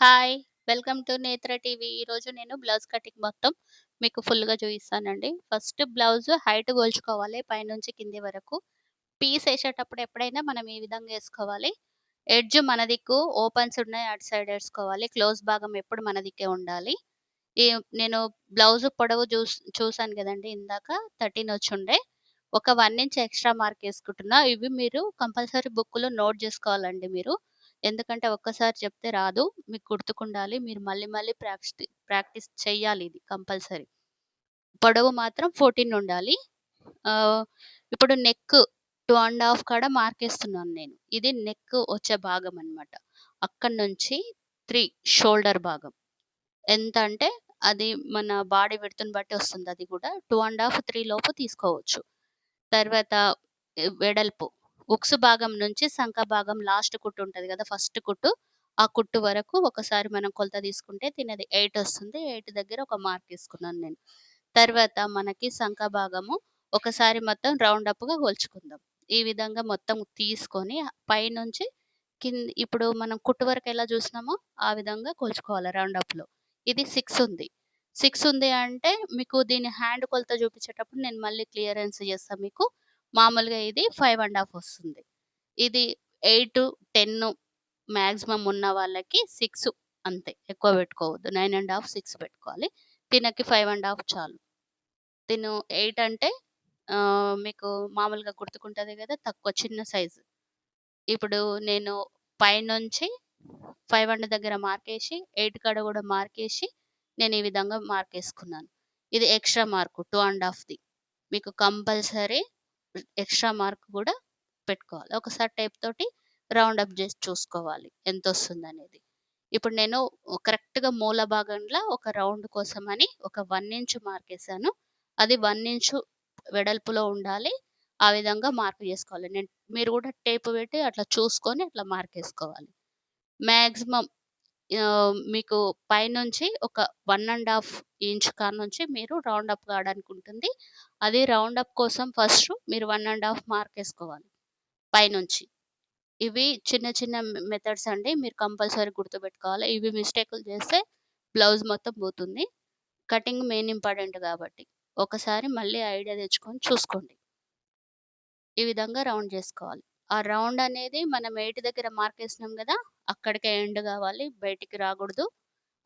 Hi! Welcome to నేత్ర TV. ఈరోజు నేను బ్లౌజ్ కటింగ్ మొత్తం మీకు ఫుల్‌గా చూయిస్తానండి. ఫస్ట్ బ్లౌజ్ హైట్ కొలుచుకోవాలి పైనుంచి కింది వరకు. పీస్ ఏసేటప్పుడు ఎప్పుడైనా మనం ఈ విధంగా ఏసుకోవాలి. ఎడ్జ్ మన దిక్కు ఓపెన్స్ ఉన్నాయి అటు సైడ్ ఏసుకోవాలి. క్లోజ్ భాగం ఎప్పుడు మన దిక్కే ఉండాలి. ఈ నేను బ్లౌజ్ పొడవు చూసాను గదండీ ఇందాక 13 వచ్చుండే. ఒక 1 ఇంచ్ ఎక్స్‌ట్రా మార్క్ ఏసుకుంటున్నా. ఇవి మీరు కంపల్సరీ బుక్‌లో నోట్ జేసుకోవాలండి మీరు. ఎందుకంటే ఒక్కసారి చెప్తే రాదు. మీకు గుర్తుకుండాలి. మీరు మళ్ళీ మళ్ళీ ప్రాక్టీస్ చెయ్యాలి ఇది కంపల్సరీ. పొడవు మాత్రం 14 ఉండాలి. ఆహ్, ఇప్పుడు నెక్ 2 ½ కాడ మార్కేస్తున్నాను నేను. ఇది నెక్ వచ్చే భాగం అన్నమాట. అక్కడి నుంచి 3 షోల్డర్ భాగం. ఎంత అంటే అది మన బాడీ విడ్త్‌ని బట్టి వస్తుంది అది గూడా. 2 ½ 3 లోపు తీసుకోవచ్చు. తర్వాత వెడల్పు. ఉక్సు భాగం నుంచి సంక భాగం లాస్ట్ కుట్టు ఉంటది గదా! ఫస్ట్ కుట్టు. ఆ కుట్టు వరకు ఒకసారి మనం కొలత తీసుకుంటే తినది 8 వస్తుంది. 8 దగ్గర ఒక మార్క్ ఏసుకున్నాను నేను. తర్వాత మనకి సంక భాగము ఒకసారి మొత్తం రౌండ్ అప్‌గా కొలుచుకుందాం. ఈ విధంగా మొత్తం తీసుకొని పైనుంచి ఇప్పుడు మనం కుట్టు వరకు ఎలా జూసినామో ఆ విధంగా కొలుచుకోవాలి రౌండ్ అప్‌లో. ఇది 6 ఉంది. 6 ఉంది అంటే మీకు దీని హ్యాండ్ కొలత చూపించేటప్పుడు నేను మళ్ళీ క్లియరెన్స్ చేస్తా మీకు. మామూలుగా ఇది 5 ½ వస్తుంది. ఇది 8, 10 మాక్సిమం ఉన్న వాళ్ళకి 6 అంతే. ఎక్కువ పెట్టుకోవద్దు. 9 ½ 6 పెట్టుకోవాలి. తినకి 5 ½ చాలు. తిను 8 అంటే మీకు మామూలుగా గుర్తుకుంటది గదా! తక్కువ చిన్న సైజు. ఇప్పుడు నేను పైనుంచి 5 దగ్గర మార్కేసి, 8 కాడ గూడా మార్కేసి, నేను ఈ విధంగా మార్కేసుకున్నాను. ఇది ఎక్స్‌ట్రా మార్క్ 2 ½ మీకు కంపల్సరీ ఎక్స్‌ట్రా మార్క్ గూడా పెట్టుకోవాలి. ఒకసారి టేప్ తోటి రౌండ్ అప్ జేసి చూసుకోవాలి ఎంతొస్తుందనేది. ఇప్పుడు నేను కరెక్ట్‌గా మూల భాగంలో ఒక రౌండ్ కోసమని ఒక 1 ఇంచ్ మార్కేసాను. అది 1 ఇంచు వెడల్పులో ఉండాలి. ఆ విధంగా మార్క్ జేసుకోవాలి. మీరు గూడా టేప్ పెట్టి అట్లా చూసుకొని అట్లా మార్కేసుకోవాలి. మాక్సిమం మీకు పైనుంచి ఒక 1 ½ ఇంచ్ కాడ్నుంచి మీరు రౌండ్ అప్ కావడానికి ఉంటుంది. అది రౌండ్ అప్ కోసం ఫస్ట్ మీరు 1 ½ మార్కేసుకోవాలి పైనుంచి. ఇవి చిన్న చిన్న మెథడ్స్ అండి. మీరు కంపల్సరీ గుర్తుపెట్టుకోవాలి. ఇవి మిస్టేకులు చేస్తే బ్లౌజ్ మొత్తం పోతుంది. కటింగ్ మెయిన్ ఇంపార్టెంట్ కాబట్టి. ఒకసారి మళ్ళీ ఐడియా తెచ్చుకొని చూసుకోండి. ఈ విధంగా రౌండ్ జేసుకోవాలి. ఆ రౌండ్ అనేది మనం 8 దగ్గర మార్కేసినాం గదా! అక్కడికే ఎండ్ గావాలి. బయటికి రాగూడదు.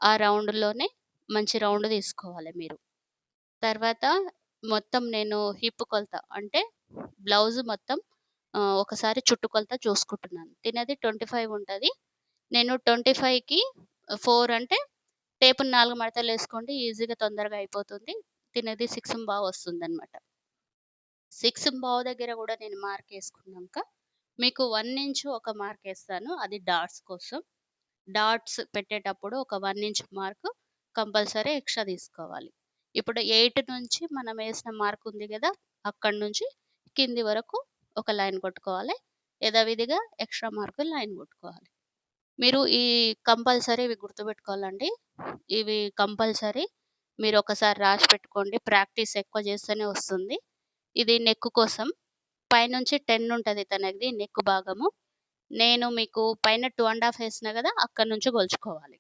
ఆ రౌండ్‌లోనే మంచి రౌండ్ తీసుకోవాలి మీరు. తర్వాత మొత్తం నేను హిప్ కొలత అంటే బ్లౌజ్ మొత్తం ఒకసారి చుట్టుకొలత చూసుకుంటున్నాను. తినది 25 ఉంటది. నేను 25కి 4 అంటే టేపుని 4 మడతలేసుకోండి. ఈజీగా తొందరగా అయిపోతుంది. తినది 6 ½ వస్తుందనమాట. 6 ½ దగ్గర గూడా నేను మార్కేసుకున్నాక, మీకు 1 ఇంచు ఒక మార్కేస్తాను. అది డాట్స్ కోసం. డాట్స్ పెట్టేటప్పుడు ఒక 1 ఇంచ్ మార్క్ కంపల్సరీ ఎక్స్‌ట్రా తీసుకోవాలి. ఇప్పుడు 8 నుంచి మనం ఏసిన మార్క్ ఉంది గదా! అక్కడి నుంచి కింది వరకు ఒక లైన్ కొట్టుకోవాలి. యథావిధిగా ఎక్స్‌ట్రా మార్క్ లైన్ కొట్టుకోవాలి. మీరు ఈ కంపల్సరీ ఇవి గుర్తుపెట్టుకోవాలండి. ఇవి కంపల్సరీ మీరొకసారి రాసి పెట్టుకోండి. ప్రాక్టీస్ ఎక్కువ చేస్తేనే వస్తుంది. ఇది నెక్ కోసం. పైనుంచి 10 ఉంటది తనది నెక్ భాగము. నేను మీకు పైన 2 ½ ఏసినా గదా! అక్కడి నుంచి కొలుచుకోవాలి.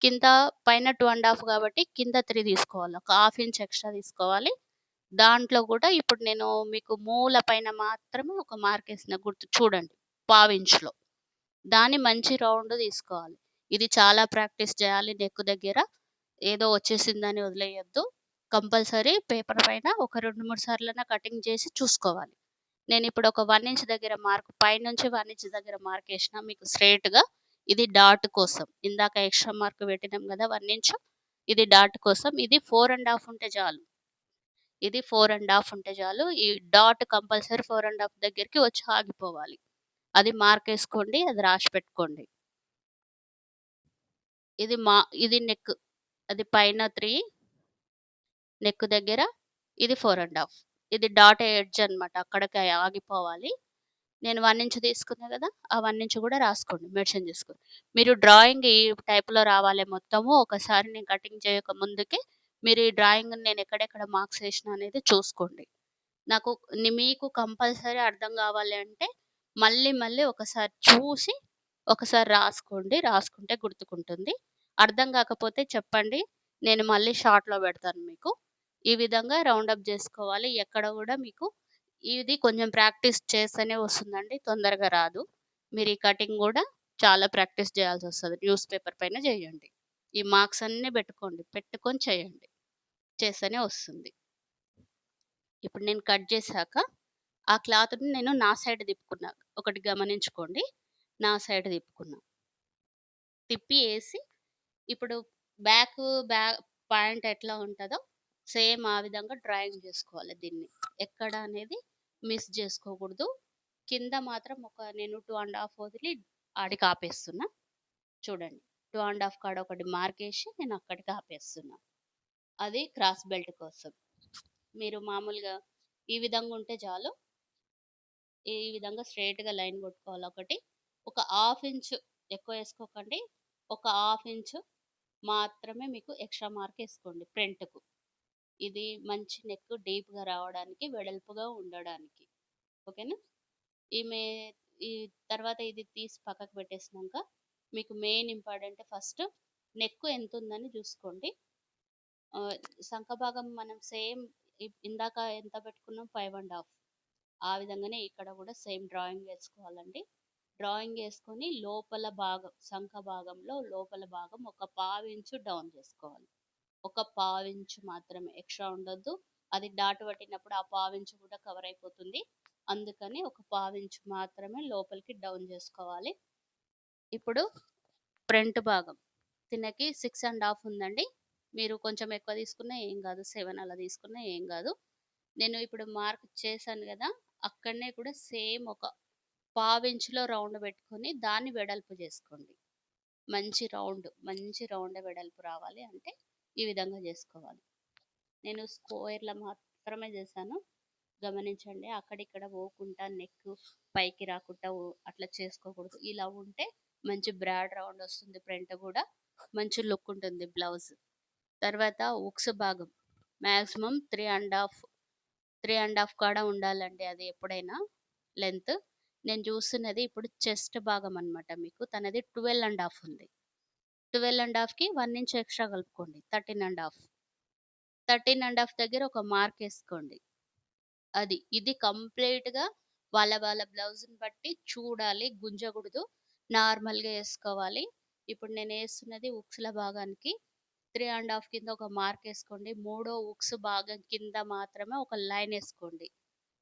కింద పైన 2 ½ కాబట్టి కింద 3 తీసుకోవాలి. ఒక ½ ఇంచ్ ఎక్స్‌ట్రా తీసుకోవాలి. దాంట్లో గూడా ఇప్పుడు నేను మీకు మూల పైన మాత్రమే ఒక మార్కేసిన గుర్తు చూడండి. పావించులో. దాన్ని మంచి రౌండ్ తీసుకోవాలి. ఇది చాలా ప్రాక్టీస్ చేయాలి నెక్ దగ్గర. ఏదో వచ్చేసిందని వదిలేయొద్దు. కంపల్సరీ పేపర్ పైన ఒక 2, 3 సార్లన్నా కటింగ్ చేసి చూసుకోవాలి. నేనిప్పుడు ఒక 1 ఇంచ్ దగ్గర మార్క్ పైనుంచి 1 ఇంచ్ దగ్గర మార్కేసిన మీకు స్ట్రెయిట్‌గా. ఇది డాట్ కోసం. ఇందాక ఎక్స్‌ట్రా మార్క్ పెట్టినాం గదా! 1 ఇంచు. ఇది డాట్ కోసం. ఇది 4 ½ ఉంటే చాలు. ఇది 4 ½ ఉంటే చాలు. ఈ డాట్ కంపల్సరీ 4 ½ దగ్గరికి వచ్చి ఆగిపోవాలి. అది మార్కేసుకోండి. అది రాసి పెట్టుకోండి. ఇది ఇది నెక్. అది పైన 3 నెక్ దగ్గర ఇది 4 ½ ఇది డాట్ ఎడ్జ్ అన్నమాట. అక్కడికి ఆగిపోవాలి. నేను 1 ఇంచ్ తీసుకున్నా గదా! ఆ 1 ఇంచ్ గూడా రాసుకోండి. మెన్షన్ చేసుకోండి. మీరు డ్రాయింగ్ ఈ టైప్‌లో రావాలి మొత్తము. ఒకసారి నేను కటింగ్ చేయక ముందుకే మీరు ఈ డ్రాయింగ్‌ని నేను ఎక్కడెక్కడ మార్క్స్ ఏసినా అనేది చూసుకోండి. నాకు మీకు కంపల్సరీ అర్థం గావాలి అంటే మళ్ళీ మళ్ళీ ఒకసారి చూసి ఒకసారి రాసుకోండి. రాసుకుంటే గుర్తుకుంటుంది. అర్థం కాకపోతే చెప్పండి. నేను మళ్ళీ షార్ట్‌లో పెడతాను మీకు. ఈ విధంగా రౌండప్ జేసుకోవాలి. ఎక్కడ గూడా మీకు ఇది కొంచెం ప్రాక్టీస్ చేస్తేనే వస్తుందండి. తొందరగా రాదు. మీరు ఈ కటింగ్ గూడా చాలా ప్రాక్టీస్ జేయాల్సొస్తది. న్యూస్ పేపర్ పైన జేయండి. ఈ మార్క్స్ అన్నీ బెట్టుకోండి. పెట్టుకొని చేయండి. చేస్తేనే వస్తుంది. ఇప్పుడు నేను కట్ జేశాక, ఆ క్లాత్‌ని నేను నా సైడ్ తిప్పుకున్నా. ఒకటి గమనించుకోండి. నా సైడ్ తిప్పుకున్నా. తిప్పి ఏసి ఇప్పుడు బ్యాకు బ్యా పాయింట్ ఎట్లా ఉంటదో, సేమ్ ఆ విధంగా డ్రాయింగ్ జేసుకోవాలి దీన్ని. ఎక్కడ అనేది మిస్ జేసుకోకూడదు. కింద మాత్రం నేను 2 ½ వదిలి ఆడికి ఆపేస్తున్నా. చూడండి. 2 ½ కాడ ఒకటి మార్కేసి నేను అక్కడికి ఆపేస్తున్నా. అది క్రాస్ బెల్ట్ కోసం. మీరు మామూలుగా ఈ విధంగా ఉంటే చాలు. ఈ విధంగా స్ట్రెయిట్‌గా లైన్ కొట్టుకోవాలి ఒకటి. ఒక హాఫ్ ఇంచు ఎక్కువ ఏసుకోకండి. ఒక హాఫ్ ఇంచు మాత్రమే మీకు ఎక్స్‌ట్రా మార్క్ ఏసుకోండి ఫ్రంట్‌కు. ఇది మంచి నెక్ డీప్‌గా రావడానికి, వెడల్పుగా ఉండడానికి. ఓకేనా? ఈమె ఈ తర్వాత ఇది తీసి పక్కకు పెట్టేసినంక, మీకు మెయిన్ ఇంపార్టెంట్ ఫస్ట్ నెక్ ఎంతుందని జూసుకోండి. ఆహ్, సంఖ భాగం మనం సేమ్ ఇందాక ఎంత పెట్టుకున్నాం 5 ½ ఆ విధంగానే ఇక్కడ గూడా సేమ్ డ్రాయింగ్ ఏసుకోవాలండి. డ్రాయింగ్ ఏసుకొని లోపల భాగం సంఖ భాగంలో లోపల భాగం ఒక పావించు డౌన్ జేసుకోవాలి. ఒక పావించు మాత్రమే ఎక్స్‌ట్రా ఉండొద్దు. అది డాట్ పట్టినప్పుడు ఆ పావించు కూడా కవర్ అయిపోతుంది. అందుకని ఒక పావించు మాత్రమే లోపలికి డౌన్ జేసుకోవాలి. ఇప్పుడు ఫ్రంట్ భాగం తినకి 6 ½ ఉందండి. మీరు కొంచెం ఎక్కువ తీసుకున్నా ఏం గాదు. 7 అలా తీసుకున్నా ఏం గాదు. నేను ఇప్పుడు మార్క్ చేశాను గదా! అక్కడనే కూడా సేమ్ ఒక పావించులో రౌండ్ పెట్టుకొని దాన్ని వెడల్పు జేసుకోండి. మంచి రౌండ్ వెడల్పు రావాలి అంటే ఈ విధంగా జేసుకోవాలి. నేను స్క్వేర్‌లో మాత్రమే జేశాను. గమనించండి. అక్కడిక్కడ పోకుండా నెక్ పైకి రాకుండా అట్లా చేసుకోకూడదు. ఇలా ఉంటే మంచి బ్రాడ్ రౌండ్ వస్తుంది ఫ్రంట్ గూడా. మంచి లుక్ ఉంటుంది బ్లౌజ్. తర్వాత ఉక్స్ భాగం మాక్సిమం 3 ½ కాడ ఉండాలండి అది ఎప్పుడైనా లెంత్. నేను చూస్తున్నది ఇప్పుడు చెస్ట్ భాగం అన్నమాట మీకు. తనది 12 ½ ఉంది. 12 ½ 1 ఇంచ్ ఎక్స్‌ట్రా కలుపుకోండి. 13 ½ 13 ½ దగ్గర ఒక మార్కేసుకోండి. ఇది కంప్లీట్‌గా వాళ్ళ బ్లౌజ్‌ని బట్టి చూడాలి. గుంజకూడదు. నార్మల్‌గా ఏసుకోవాలి. ఇప్పుడు నేనేస్తున్నది ఉక్సుల భాగానికి 3 ½ కింద ఒక మార్కేసుకోండి. మూడో ఉక్స్ భాగం కింద మాత్రమే ఒక లైనేసుకోండి.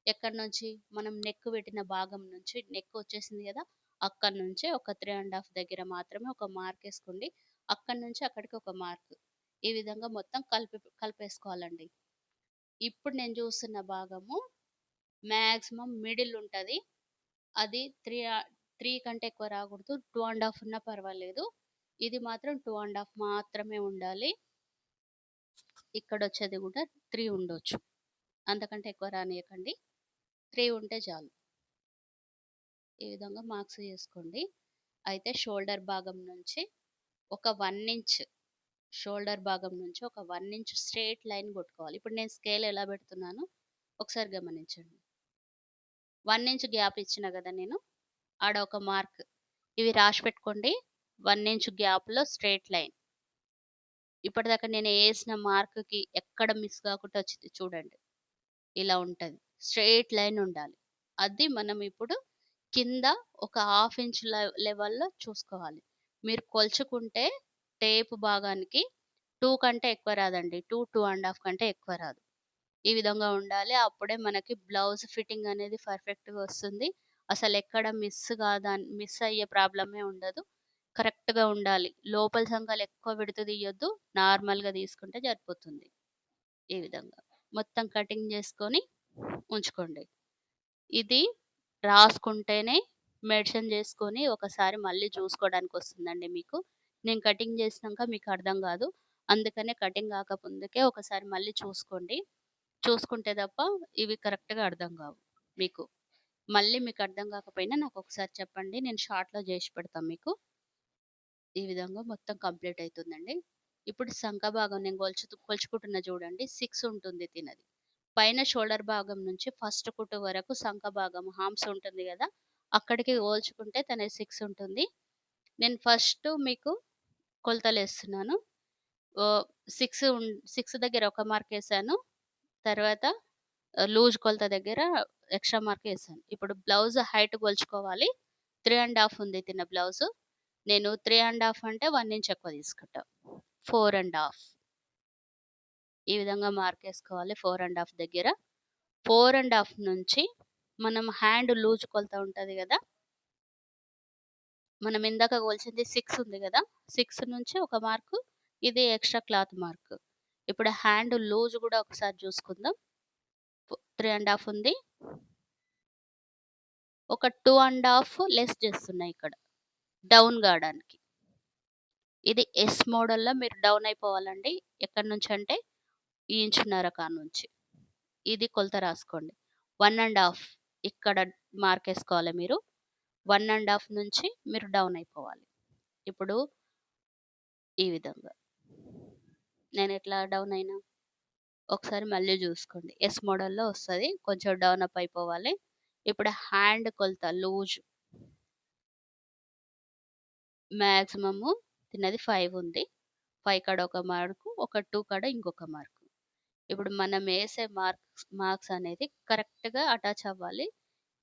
ఎక్కడి నుంచి? మనం నెక్ పెట్టిన భాగం నుంచి నెక్ వచ్చేసింది గదా! అక్కడి నుంచి ఒక 3 ½ దగ్గర మాత్రమే ఒక మార్కేసుకోండి. అక్కడి నుంచి అక్కడికి ఒక మార్క్. ఈ విధంగా మొత్తం కలిపేసుకోవాలండి. ఇప్పుడు నేను చూస్తున్న భాగము మాక్సిమం మిడిల్ ఉంటది. అది 3 కంటే ఎక్కువ రాకూడదు. 2 ½ ఉన్నా పర్వాలేదు. ఇది మాత్రం 2 ½ మాత్రమే ఉండాలి. ఇక్కడొచ్చేది గూడా 3 ఉండొచ్చు. అంతకంటే ఎక్కువ రానీయకండి. 3 ఉంటే చాలు. ఈ విధంగా మార్క్స్ చేసుకోండి. అయితే షోల్డర్ భాగం నుంచి ఒక 1 ఇంచ్ షోల్డర్ భాగం నుంచి ఒక 1 ఇంచ్ స్ట్రెయిట్ లైన్ కొట్టుకోవాలి. ఇప్పుడు నేను స్కేల్ ఎలా పెడుతున్నానో ఒకసారి గమనించండి. 1 ఇంచ్ గ్యాప్ ఇచ్చిన గదా నేను. ఆడ ఒక మార్క్. ఇవి రాసిపెట్టుకోండి. 1 ఇంచ్ గ్యాప్‌లో స్ట్రెయిట్ లైన్. ఇప్పటిదాకా నేను ఏసిన మార్క్‌కి ఎక్కడ మిస్ కాకుండా వచ్చింది చూడండి. ఇలా ఉంటది. స్ట్రెయిట్ లైన్ ఉండాలి. అది మనం ఇప్పుడు కింద ఒక హాఫ్ ఇంచ్ లెవెల్‌లో చూసుకోవాలి. మీరు కొలుచుకుంటే టేప్ భాగానికి 2 కంటే ఎక్కువ రాదండి. 2 ½ కంటే ఎక్కువ రాదు. ఈ విధంగా ఉండాలి. అప్పుడే మనకి బ్లౌజ్ ఫిట్టింగ్ అనేది పర్ఫెక్ట్‌గా వస్తుంది. అసలెక్కడ మిస్ అయ్యే ప్రాబ్లమే ఉండదు. కరెక్ట్‌గా ఉండాలి. లోపల సంకాలు ఎక్కువ విడత తీయొద్దు. నార్మల్‌గా తీసుకుంటే సరిపోతుంది. ఈ విధంగా. మొత్తం కటింగ్ చేసుకొని ఉంచుకోండి. ఇది రాసుకుంటేనే మెన్షన్ చేసుకొని ఒకసారి మళ్ళీ చూసుకోవడానికొస్తుందండి మీకు. నేను కటింగ్ చేసినంక మీకు అర్థం కాదు. అందుకనే కటింగ్ కాకముందుకే ఒకసారి మళ్ళీ చూసుకోండి. చూసుకుంటే తప్ప ఇవి కరెక్ట్‌గా అర్థం కావు మీకు. మళ్ళీ మీకు అర్థం కాకపోయినా నాకొకసారి చెప్పండి. నేను షార్ట్‌లో చేసి పెడతా మీకు. ఈ విధంగా మొత్తం కంప్లీట్ అయితుందండి. ఇప్పుడు సంక భాగం నేను కొలుచుకుంటున్నా చూడండి. 6 ఉంటుంది తినది. పైన షోల్డర్ భాగం నుంచి ఫస్ట్ కుట్టు వరకు సంక భాగం హామ్స్ ఉంటుంది గదా! అక్కడికి కోల్చుకుంటే తనది 6 ఉంటుంది. నేను ఫస్ట్ మీకు కొలతలేస్తున్నాను. ఓహ్! 6 దగ్గర ఒక మార్కేసాను. తర్వాత లూజ్ కొలత దగ్గర ఎక్స్‌ట్రా మార్కేసాను. ఇప్పుడు బ్లౌజ్ హైట్ కొలుచుకోవాలి. 3 ½ ఉంది తిన్న బ్లౌజు. నేను 3 ½ అంటే 1 ఇంచ్ ఎక్కువ తీసుకుంటా. 4 ½ ఈ విధంగా మార్కేసుకోవాలి 4 ½ దగ్గర. 4 ½ నుంచి మనం హ్యాండ్ లూజ్ కొలత ఉంటది గదా! మనం ఇందాక కొలిచింది 6 ఉంది గదా! 6 నుంచి ఒక మార్కు, ఇది ఎక్స్‌ట్రా క్లాత్ మార్క్. ఇప్పుడు హ్యాండ్ లూజ్ గూడా ఒకసారి చూసుకుందాం. 3 ½ ఉంది. ఒక 2 ½ లెస్ చేస్తున్నా ఇక్కడ డౌన్ గాడానికి. ఇది ఎస్ మోడల్‌లో మీరు డౌన్ అయిపోవాలండి. ఎక్కడి నుంచంటే ఈ ఇంచున్నర కాడ్నుంచి. ఇది కొలత రాసుకోండి. 1 ½ ఇక్కడ మార్కేసుకోవాలి మీరు. 1 ½ నుంచి మీరు డౌన్ అయిపోవాలి. ఇప్పుడు ఈ విధంగా. నేనెట్లా డౌన్ అయినా? ఒకసారి మళ్ళీ జూసుకోండి. ఎస్ మోడల్‌లో వస్తది. కొంచెం డౌన్ అప్ అయిపోవాలి. ఇప్పుడు హ్యాండ్ కొలత లూజ్ మాక్సిమము తిన్నది 5 ఉంది. 5 కాడ ఒక మార్కు, ఒక 2 కాడ ఇంకొక మార్కు. ఇప్పుడు మనమేసే మార్క్స్ అనేది కరెక్ట్‌గా అటాచ్ అవ్వాలి.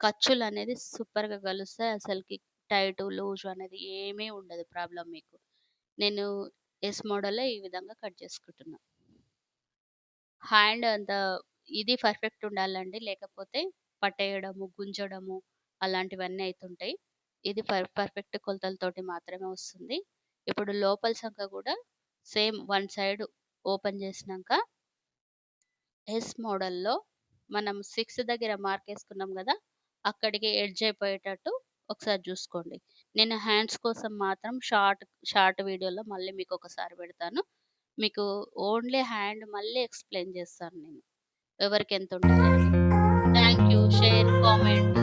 ఖర్చులనేది సూపర్‌గా కలుస్తాయి. అసలకి టైటు, లూజు అనేది ఏమీ ఉండదు ప్రాబ్లమ్ మీకు. నేను ఎస్ మోడల్‌లో ఈ విధంగా కట్ చేసుకుంటున్నా. హ్యాండ్ అంత ఇది పర్ఫెక్ట్ ఉండాలండి. లేకపోతే పట్టేయడము, గుంజడము అలాంటివన్నీ అయితుంటాయి. ఇది పర్ఫెక్ట్ కొలతలతోటి మాత్రమే వస్తుంది. ఇప్పుడు లోపల సంక గూడా సేమ్ వన్ సైడ్ ఓపెన్ చేసినంక ఎస్ మోడల్‌లో మనం 6 దగ్గర మార్కేసుకున్నాం గదా! అక్కడికి ఎడ్జ్ అయిపోయేటట్టు ఒకసారి జూసుకోండి. నేను హ్యాండ్స్ కోసం మాత్రం షార్ట్ వీడియోలో మళ్ళీ మీకొకసారి పెడతాను. మీకు ఓన్లీ హ్యాండ్ మళ్ళీ ఎక్స్‌ప్లెయిన్ చేస్తాను నేను. ఎవరికెంతుండాలి అని. Thank you. Share, comment.